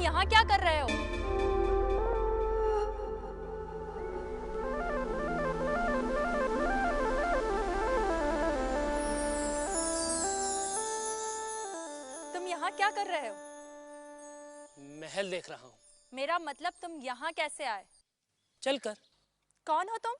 यहाँ क्या कर रहे हो? तुम यहाँ क्या कर रहे हो? महल देख रहा हूँ। मेरा मतलब तुम यहाँ कैसे आए? चलकर। कौन हो तुम?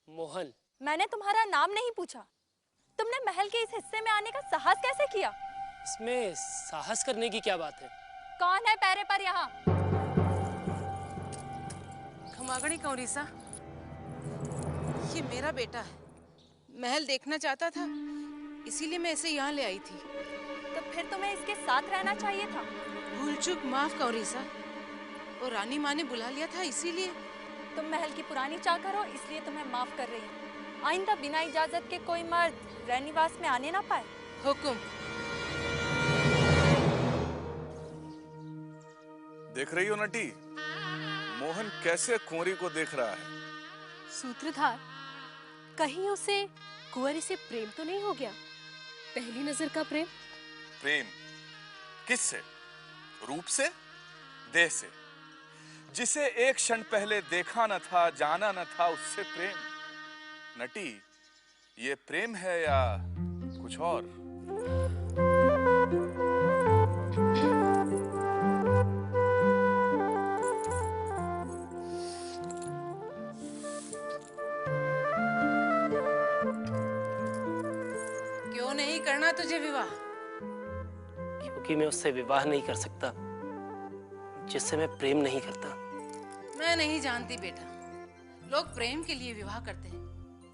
मोहन। मैंने तुम्हारा नाम नहीं पूछा। तुमने महल के इस हिस्से में आने का साहस कैसे किया? इसमें साहस करने की क्या बात है? कौन है पैरे पर यहाँ? खमागणी कौरीसा, ये मेरा बेटा है। महल देखना चाहता था, इसीलिए मैं इसे यहाँ ले आई थी। तो फिर तुम्हें इसके साथ रहना चाहिए था। भूल चूक माफ कौरीसा, और रानी माँ ने बुला लिया था इसीलिए। तुम महल की पुरानी चाकर हो, इसलिए तुम्हें माफ कर रही हूँ। आइंदा बिना इजाजत के कोई मर्द रैनिवास में आने ना पाए। हुकुम। देख रही हो नटी, मोहन कैसे कुंवरी को देख रहा है। सूत्रधार, कहीं उसे कुंवरी से प्रेम तो नहीं हो गया? पहली नजर का प्रेम? प्रेम किससे? रूप से? देह से? जिसे एक क्षण पहले देखा न था, जाना न था, उससे प्रेम? नटी, ये प्रेम है या कुछ और? क्यों नहीं करना तुझे विवाह? क्योंकि मैं उससे विवाह नहीं कर सकता जिससे मैं प्रेम नहीं करता। मैं नहीं जानती बेटा, लोग प्रेम के लिए विवाह करते हैं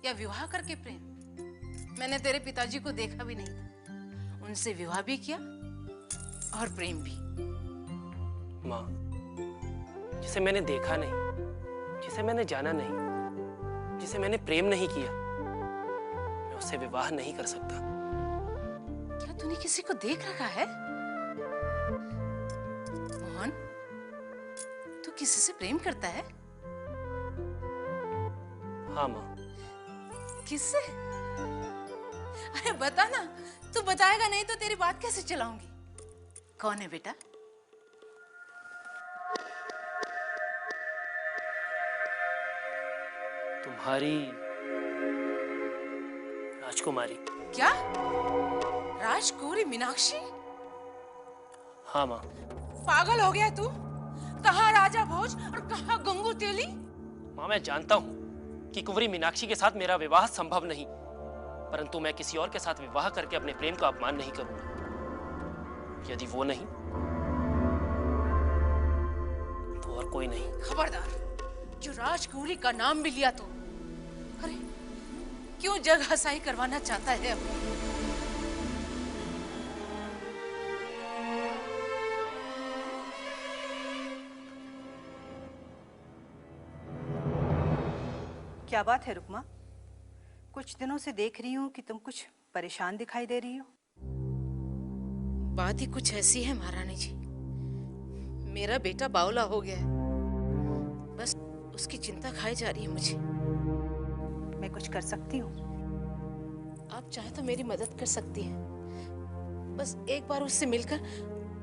या विवाह करके प्रेम। मैंने तेरे पिताजी को देखा भी नहीं था, उनसे विवाह भी किया और प्रेम भी। माँ, जिसे मैंने देखा नहीं, जिसे मैंने जाना नहीं, जिसे मैंने प्रेम नहीं किया, मैं उससे विवाह नहीं कर सकता। क्या तूने किसी को देख रखा है? मोहन, तू किसी से प्रेम करता है? हाँ माँ। किससे? अरे बता ना, तू बताएगा नहीं तो तेरी बात कैसे चलाऊंगी? कौन है बेटा? तुम्हारी राजकुमारी। क्या? राजकुमारी मीनाक्षी? हाँ माँ। पागल हो गया तू? कहाँ राजा भोज और कहाँ गंगू तेली? माँ, मैं जानता हूँ कि कुंवरी मीनाक्षी के साथ मेरा विवाह संभव नहीं, परंतु मैं किसी और के साथ विवाह करके अपने प्रेम का अपमान नहीं करूंगा। यदि वो नहीं तो और कोई नहीं। खबरदार, जो राजकुमारी का नाम भी लिया तो। अरे क्यों जग हसाई करवाना चाहता है अब? क्या बात है रुक्मा? कुछ दिनों से देख रही हूँ कि तुम कुछ परेशान दिखाई दे रही हो। बात ही कुछ ऐसी है महारानी जी, मेरा बेटा बावला हो गया है, बस उसकी चिंता खाई जा रही है मुझे। मैं कुछ कर सकती हूँ? आप चाहे तो मेरी मदद कर सकती हैं। बस एक बार उससे मिलकर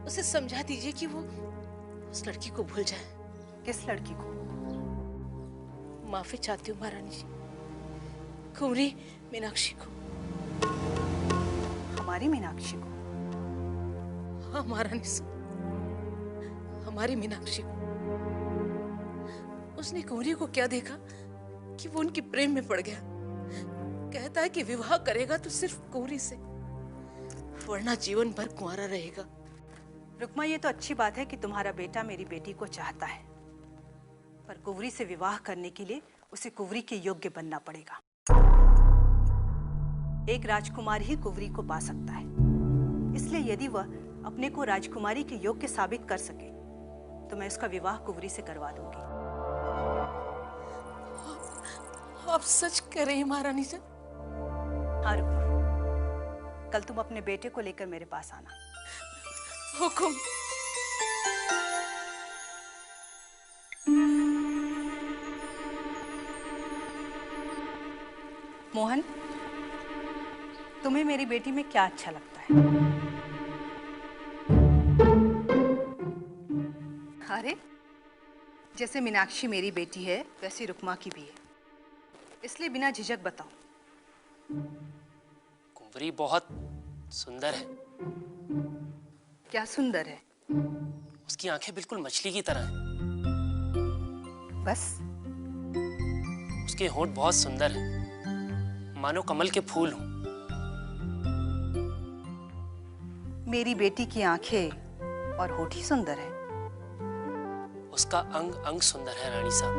उसे समझा दीजिए कि वो उस लड़की को भूल जाए। किस लड़की को? माफी चाहती हूँ महारानी जी, कुंवरी मीनाक्षी को। हमारी मीनाक्षी को? हाँ महारानी साहब, हमारी मीनाक्षी को। उसने कुंवरी को क्या देखा कि वो उनके प्रेम में पड़ गया। कहता है कि विवाह करेगा तो सिर्फ कुंवरी से, वरना जीवन भर कुंवारा रहेगा। रुक्मा, ये तो अच्छी बात है कि तुम्हारा बेटा मेरी बेटी को चाहता है, पर कुंवरी से विवाह करने के लिए उसे कुंवरी के योग्य बनना पड़ेगा। एक राजकुमार ही कुंवरी को पा सकता है, इसलिए यदि वह अपने को राजकुमारी के योग्य साबित कर सके तो मैं उसका विवाह कुंवरी से करवा दूंगी। आप सच कह रही हैं महारानी जी? हाँ रुक्मा, कल तुम अपने बेटे को लेकर मेरे पास आना। हुकुम। मोहन, तुम्हें मेरी बेटी में क्या अच्छा लगता है? अरे, जैसे मीनाक्षी मेरी बेटी है वैसे रुक्मा की भी है, इसलिए बिना झिझक बताओ। कुंवरी बहुत सुंदर है। क्या सुंदर है? उसकी आंखें बिल्कुल मछली की तरह हैं। बस? उसके होंठ बहुत सुंदर हैं, मानो कमल के फूल हों। मेरी बेटी की आंखें और होठ ही सुंदर है। उसका अंग अंग सुंदर है रानी साहब।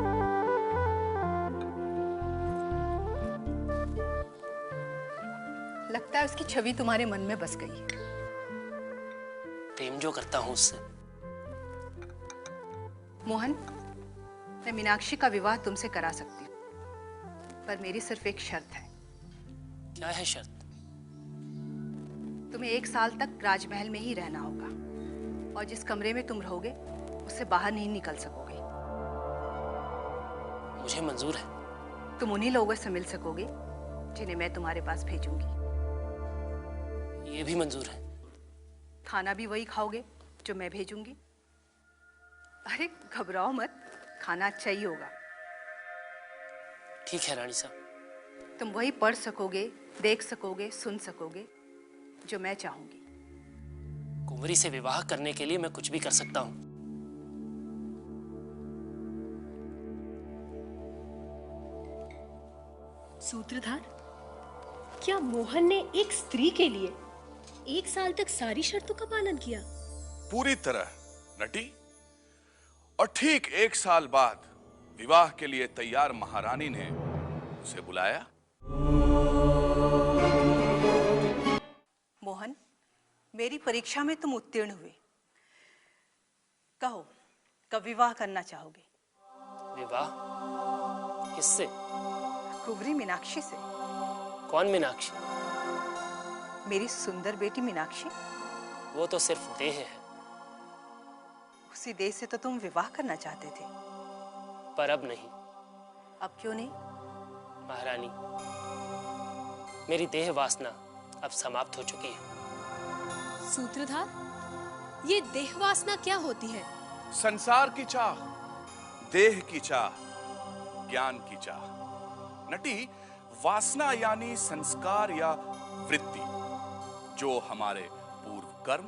लगता है उसकी छवि तुम्हारे मन में बस गई है। प्रेम जो करता हूं उससे। मोहन, मैं मीनाक्षी का विवाह तुमसे करा सकती हूँ, पर मेरी सिर्फ एक शर्त है। क्या है शर्त? तुम्हें 1 साल तक राजमहल में ही रहना होगा और जिस कमरे में तुम रहोगे उससे बाहर नहीं निकल सकोगे। मुझे मंजूर है। तुम उन्हीं लोगों से मिल सकोगे जिन्हें मैं तुम्हारे पास भेजूंगी। ये भी मंजूर है। खाना भी वही खाओगे जो मैं भेजूंगी। अरे घबराओ मत, खाना अच्छा ही होगा। ठीक है रानी साहब। तुम वही पढ़ सकोगे, देख सकोगे, सुन सकोगे जो मैं चाहूंगी। कुंवरी से विवाह करने के लिए मैं कुछ भी कर सकता हूँ। सूत्रधार, क्या मोहन ने एक स्त्री के लिए 1 साल तक सारी शर्तों का पालन किया? पूरी तरह नटी। और ठीक 1 साल बाद विवाह के लिए तैयार महारानी ने उसे बुलाया। मोहन, मेरी परीक्षा में तुम उत्तीर्ण हुए। कहो, कब विवाह करना चाहोगे? विवाह? किससे? कुंवरी मीनाक्षी से। कौन मीनाक्षी? मेरी सुंदर बेटी मीनाक्षी। वो तो सिर्फ देह है। उसी देह से तो तुम विवाह करना चाहते थे। पर अब नहीं। अब क्यों नहीं? महारानी, मेरी देह वासना अब समाप्त हो चुकी है। सूत्रधार, ये देह वासना क्या होती है? संसार की चाह, देह की चाह, ज्ञान की चाह। नटी, वासना यानी संस्कार या वृत्ति जो हमारे पूर्व कर्म,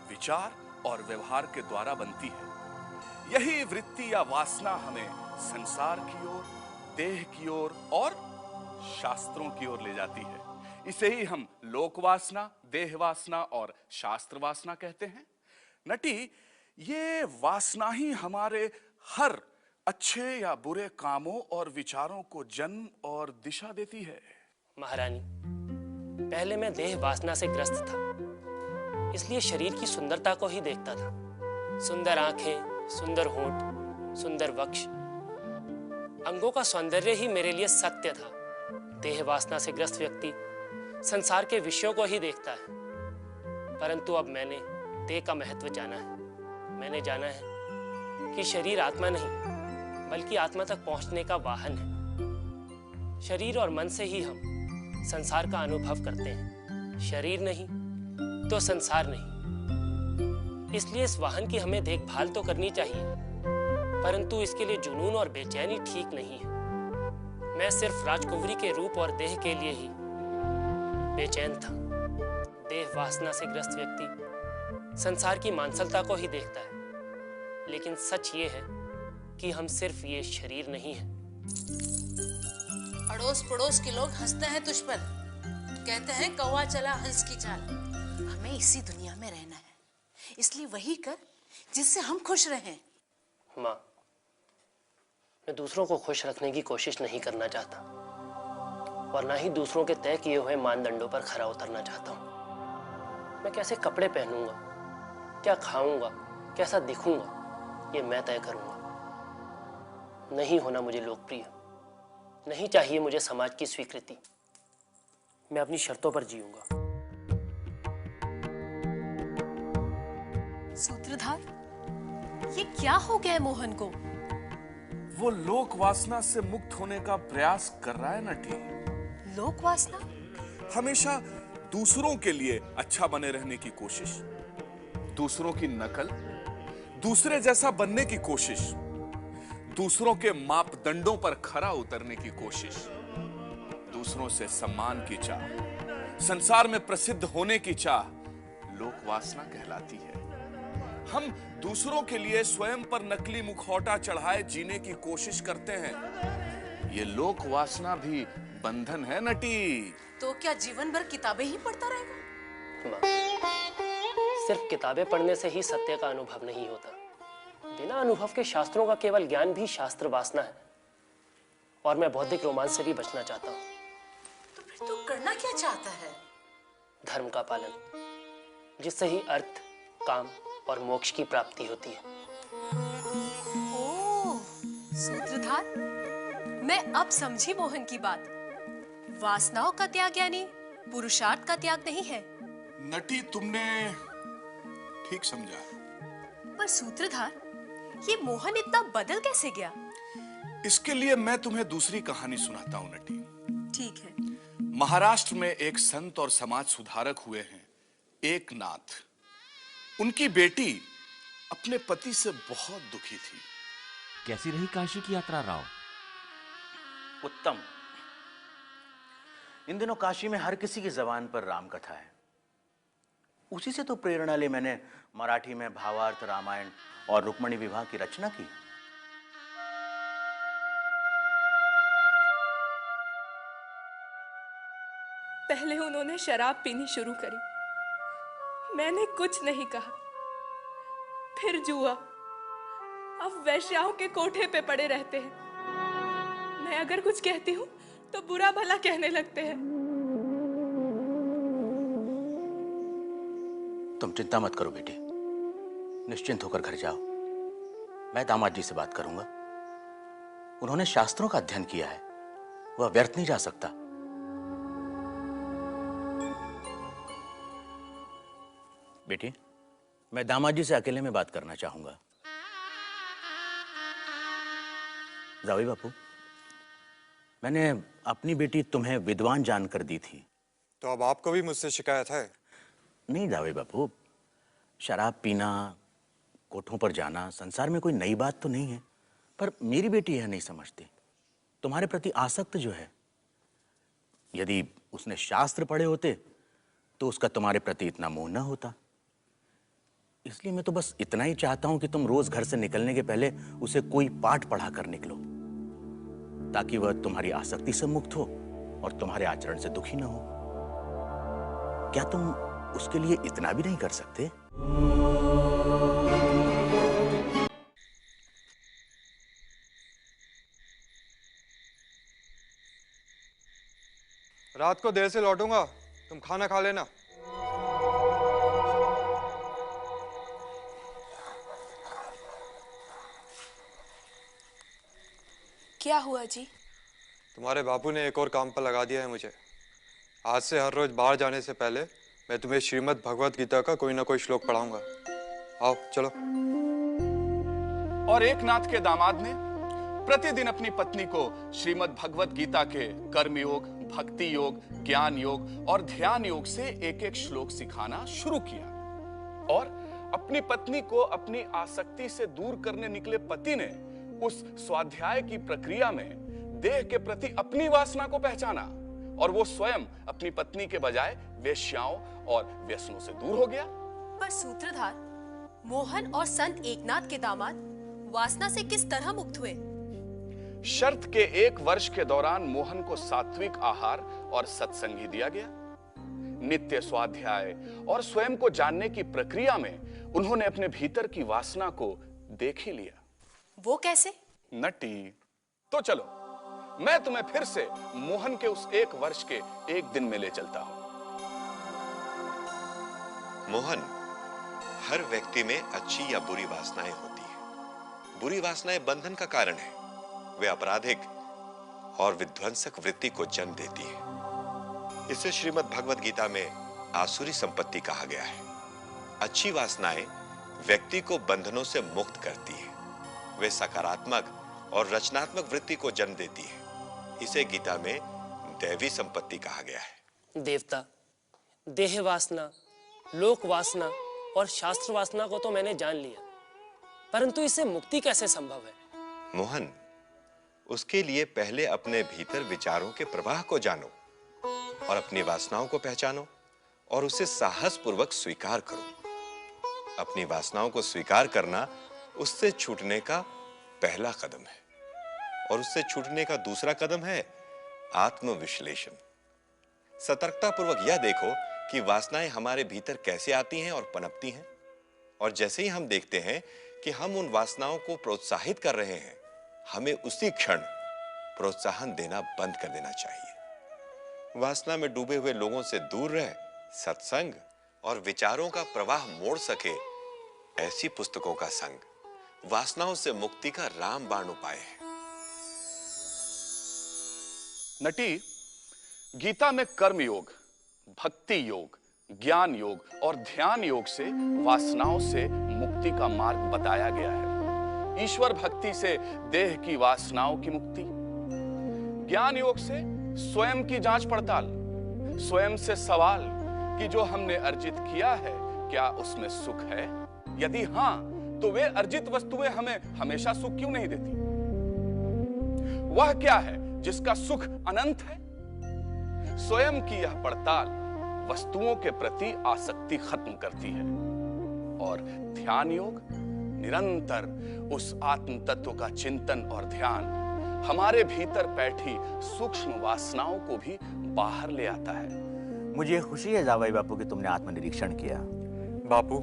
विचार और व्यवहार के द्वारा बनती है। यही वृत्ति या वासना हमें संसार की ओर, देह की ओर और शास्त्रों की ओर ले जाती है। इसे ही हम लोक वासना, देह वासना और शास्त्र वासना कहते हैं। नटी, ये वासना ही हमारे हर अच्छे या बुरे कामों और विचारों को जन्म और दिशा देती है। महारानी, पहले मैं देह वासना से ग्रस्त था, इसलिए शरीर की सुंदरता को ही देखता था। सुंदर आंखें, सुंदर होंठ, सुंदर वक्ष, अंगों का सौंदर्य ही मेरे लिए सत्य था। देह वासना से ग्रस्त व्यक्ति संसार के विषयों को ही देखता है। परंतु अब मैंने देह का महत्व जाना है। मैंने जाना है कि शरीर आत्मा नहीं बल्कि आत्मा तक पहुंचने का वाहन है। शरीर और मन से ही हम संसार का अनुभव करते हैं। शरीर नहीं तो संसार नहीं। इसलिए इस वाहन की हमें देखभाल तो करनी चाहिए, परंतु इसके लिए जुनून और बेचैनी ठीक नहीं है। मैं सिर्फ राजकुंवरी के रूप और देह के लिए ही बेचैन था। देह वासना से ग्रस्त व्यक्ति संसार की मांसलता को ही देखता है, लेकिन सच ये है कि हम सिर्फ ये शरीर नहीं है। अड़ोस पड़ोस के लोग हंसते हैं तुझ पर, कहते हैं कौवा चला हंस की चाल। हमें इसी दुनिया में रहना है, इसलिए वही कर जिससे हम खुश रहें। माँ, मैं दूसरों को खुश रखने की कोशिश नहीं करना चाहता और ना ही दूसरों के तय किए हुए मानदंडों पर खरा उतरना चाहता हूँ। मैं कैसे कपड़े पहनूंगा, क्या खाऊंगा, कैसा दिखूंगा, ये मैं तय करूंगा। नहीं होना मुझे लोकप्रिय, नहीं चाहिए मुझे समाज की स्वीकृति। मैं अपनी शर्तों पर जीऊंगा। सूत्रधार, ये क्या हो गया है मोहन को? वो लोक वासना से मुक्त होने का प्रयास कर रहा है नटी। लोक वासना? हमेशा दूसरों के लिए अच्छा बने रहने की कोशिश, दूसरों की नकल, दूसरे जैसा बनने की कोशिश, दूसरों के मापदंडों पर खरा उतरने की कोशिश, दूसरों से सम्मान की चाह, संसार में प्रसिद्ध होने की चाह लोक वासना कहलाती है। हम दूसरों के लिए स्वयं पर नकली मुखौटा चढ़ाए जीने की कोशिश करते हैं। ये लोक वासना भी बंधन है नटी। तो क्या जीवन भर किताबें ही पढ़ता रहेगा? माँ, सिर्फ किताबें पढ़ने से ही सत्य का अनुभव नहीं होता। बिना अनुभव के शास्त्रों का केवल ज्ञान भी शास्त्र वासना है। और मैं बौद्धिक रोमांच से भी बचना चाहता हूँ। तो फिर तू करना क्या चाहता है? धर्म का पालन, जिससे ही अर्थ, काम और मोक्ष की प्राप्ति होती है। ओह, सूत्रधार, मैं अब समझी मोहन की बात। वासनाओं का त्याग यानी पुरुषार्थ का त्याग नहीं है। नटी, तुमने ठीक समझा। पर सूत्रधार, ये मोहन इतना बदल कैसे गया? इसके लिए मैं तुम्हें दूसरी कहानी सुनाता हूं नटी। ठीक है। महाराष्ट्र में एक संत और समाज सुधारक हुए हैं, एकनाथ। उनकी बेटी अपने पति से बहुत दुखी थी। कैसी रही काशी की यात्रा राव? उत्तम। इन दिनों काशी में हर किसी की जबान पर राम कथा है। उसी से तो प्रेरणा ले मैंने मराठी में भावार्थ रामायण और रुक्मणी विवाह की रचना की। पहले उन्होंने शराब पीनी शुरू करी, मैंने कुछ नहीं कहा। फिर जुआ, अब वैश्याओं के कोठे पे पड़े रहते हैं। मैं अगर कुछ कहती हूँ तो बुरा भला कहने लगते हैं। तुम चिंता मत करो बेटी, निश्चिंत होकर घर जाओ। मैं दामाद जी से बात करूंगा। उन्होंने शास्त्रों का अध्ययन किया है, वह व्यर्थ नहीं जा सकता। बेटी, मैं दामाद जी से अकेले में बात करना चाहूंगा। जावेद बापू, मैंने अपनी बेटी तुम्हें विद्वान जानकर दी थी। तो अब आपको भी मुझसे शिकायत है? नहीं जावेद बापू, शराब पीना, कोठों पर जाना संसार में कोई नई बात तो नहीं है। पर मेरी बेटी यह नहीं समझती। तुम्हारे प्रति आसक्त जो है, यदि उसने शास्त्र पढ़े होते तो उसका तुम्हारे प्रति इतना मोह न होता। इसलिए मैं तो बस इतना ही चाहता हूं कि तुम रोज घर से निकलने के पहले उसे कोई पाठ पढ़ा कर निकलो, ताकि वह तुम्हारी आसक्ति से मुक्त हो और तुम्हारे आचरण से दुखी न हो। क्या तुम उसके लिए इतना भी नहीं कर सकते? रात को देर से लौटूंगा, तुम खाना खा लेना। क्या हुआ जी? तुम्हारे बापू ने एक और काम पर लगा दिया है मुझे। आज से हर रोज बाहर जाने से पहले मैं तुम्हें श्रीमद् भगवत गीता का कोई ना कोई श्लोक पढ़ाऊंगा। आओ चलो। और एकनाथ के दामाद ने प्रतिदिन अपनी पत्नी को श्रीमद् भगवत गीता के कर्म योग, भक्ति योग, ज्ञान योग और ध्यान योग से एक एक श्लोक सिखाना शुरू किया। और अपनी पत्नी को अपनी आसक्ति से दूर करने निकले पति ने उस स्वाध्याय की प्रक्रिया में देह के प्रति अपनी वासना को पहचाना और वो स्वयं अपनी पत्नी के बजाय वेश्याओं और व्यसनों से दूर हो गया। पर सूत्रधार, मोहन और संत एकनाथ के दामाद वासना से किस तरह मुक्त हुए? शर्त के 1 वर्ष के दौरान मोहन को सात्विक आहार और सत्संगी दिया गया। नित्य स्वाध्याय और स्वयं को जानने की प्रक्रिया में उन्होंने अपने भीतर की वासना को देख ही लिया। वो कैसे? नटी, तो चलो मैं तुम्हें फिर से मोहन के उस 1 वर्ष के एक दिन में ले चलता हूं। मोहन, हर व्यक्ति में अच्छी या बुरी वासनाएं होती हैं। बुरी वासनाएं बंधन का कारण है। वे आपराधिक और विध्वंसक वृत्ति को जन्म देती है। इसे श्रीमद् भगवत गीता में आसुरी संपत्ति कहा गया है। अच्छी वासनाएं व्यक्ति को बंधनों से मुक्त करती है। वे सकारात्मक और रचनात्मक वृत्ति को जन्म देती है। इसे गीता में दैवी संपत्ति कहा गया है। देवता, देह वासना, लोक वासना और शास्त्र वासना को तो मैंने जान लिया, परंतु इससे मुक्ति कैसे संभव है? मोहन, उसके लिए पहले अपने भीतर विचारों के प्रवाह को जानो और अपनी वासनाओं को पहचानो और उसे साहसपूर्वक स्वीकार करो। अपनी वासनाओं को स्वीकार करना उससे छूटने का पहला कदम है और उससे छूटने का दूसरा कदम है आत्मविश्लेषण। सतर्कतापूर्वक यह देखो कि वासनाएं हमारे भीतर कैसे आती हैं और पनपती हैं, और जैसे ही हम देखते हैं कि हम उन वासनाओं को प्रोत्साहित कर रहे हैं, हमें उसी क्षण प्रोत्साहन देना बंद कर देना चाहिए। वासना में डूबे हुए लोगों से दूर रह सत्संग और विचारों का प्रवाह मोड़ सके ऐसी पुस्तकों का संग वासनाओं से मुक्ति का रामबाण उपाय है। नटी, गीता में कर्म योग, भक्ति योग, ज्ञान योग और ध्यान योग से वासनाओं से मुक्ति का मार्ग बताया गया है। ईश्वर भक्ति से देह की वासनाओं की मुक्ति, ज्ञान योग से स्वयं की जांच पड़ताल, स्वयं से सवाल कि जो हमने अर्जित किया है क्या उसमें सुख है? यदि हां, तो वे अर्जित वस्तुएं हमें हमेशा सुख क्यों नहीं देती? वह क्या है जिसका सुख अनंत है? स्वयं की यह पड़ताल वस्तुओं के प्रति आसक्ति खत्म करती है और ध्यान योग निरंतर उस आत्म तत्व का चिंतन और ध्यान हमारे भीतर बैठी सूक्ष्म वासनाओं को भी बाहर ले आता है। मुझे खुशी है जावाई बापू कि तुमने आत्मनिरीक्षण किया। बापू,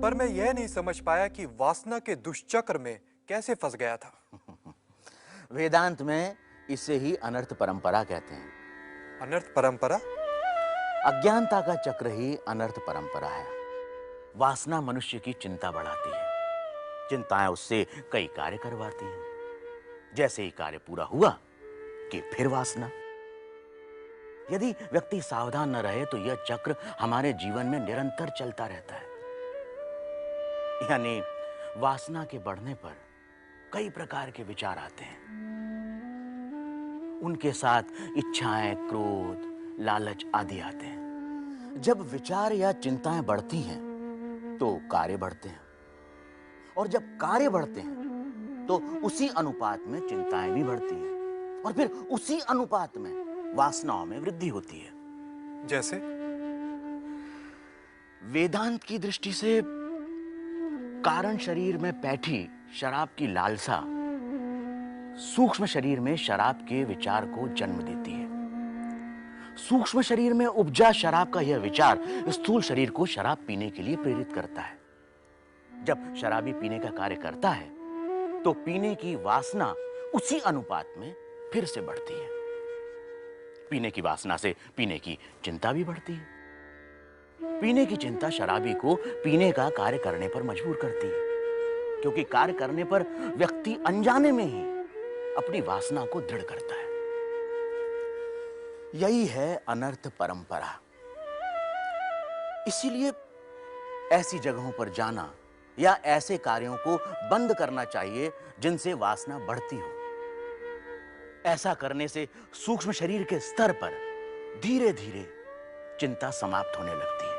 पर मैं यह नहीं समझ पाया कि वासना के दुष्चक्र में कैसे फंस गया था। वेदांत में इसे ही अनर्थ परंपरा कहते हैं। अनर्थ परंपरा? अज्ञानता का चक्र ही अनर्थ परंपरा है। वासना मनुष्य की चिंता बढ़ाती है, चिंताएं उससे कई कार्य करवाती हैं। जैसे ही कार्य पूरा हुआ कि फिर वासना। यदि व्यक्ति सावधान न रहे तो यह चक्र हमारे जीवन में निरंतर चलता रहता है। यानी वासना के बढ़ने पर कई प्रकार के विचार आते हैं, उनके साथ इच्छाएं, क्रोध, लालच आदि आते हैं। जब विचार या चिंताएं बढ़ती हैं तो कार्य बढ़ते हैं, और जब कार्य बढ़ते हैं तो उसी अनुपात में चिंताएं भी बढ़ती हैं, और फिर उसी अनुपात में वासनाओं में वृद्धि होती है। जैसे वेदांत की दृष्टि से कारण शरीर में बैठी शराब की लालसा सूक्ष्म शरीर में शराब के विचार को जन्म देती है। सूक्ष्म शरीर में उपजा शराब का यह विचार स्थूल शरीर को शराब पीने के लिए प्रेरित करता है। जब शराबी पीने का कार्य करता है तो पीने की वासना उसी अनुपात में फिर से बढ़ती है। पीने की वासना से पीने की चिंता भी बढ़ती है। पीने की चिंता शराबी को पीने का कार्य करने पर मजबूर करती है, क्योंकि कार्य करने पर व्यक्ति अनजाने में ही अपनी वासना को दृढ़ करता है। यही है अनर्थ परंपरा। इसीलिए ऐसी जगहों पर जाना या ऐसे कार्यों को बंद करना चाहिए जिनसे वासना बढ़ती हो। ऐसा करने से सूक्ष्म शरीर के स्तर पर धीरे धीरे चिंता समाप्त होने लगती है,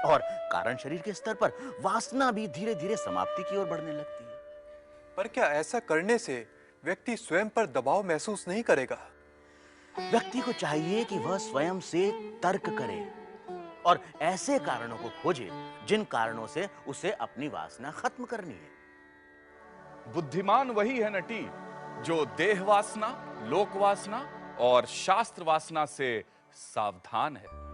और कारण शरीर के स्तर पर वासना भी धीरे धीरे समाप्ति की ओर बढ़ने लगती है। पर क्या ऐसा करने से व्यक्ति स्वयं पर दबाव महसूस नहीं करेगा? व्यक्ति को चाहिए कि वह स्वयं से तर्क करे और ऐसे कारणों को खोजे जिन कारणों से उसे अपनी वासना खत्म करनी है। बुद्धिमान वही है नटी जो देह वासना, लोक वासना और शास्त्र वासना से सावधान है।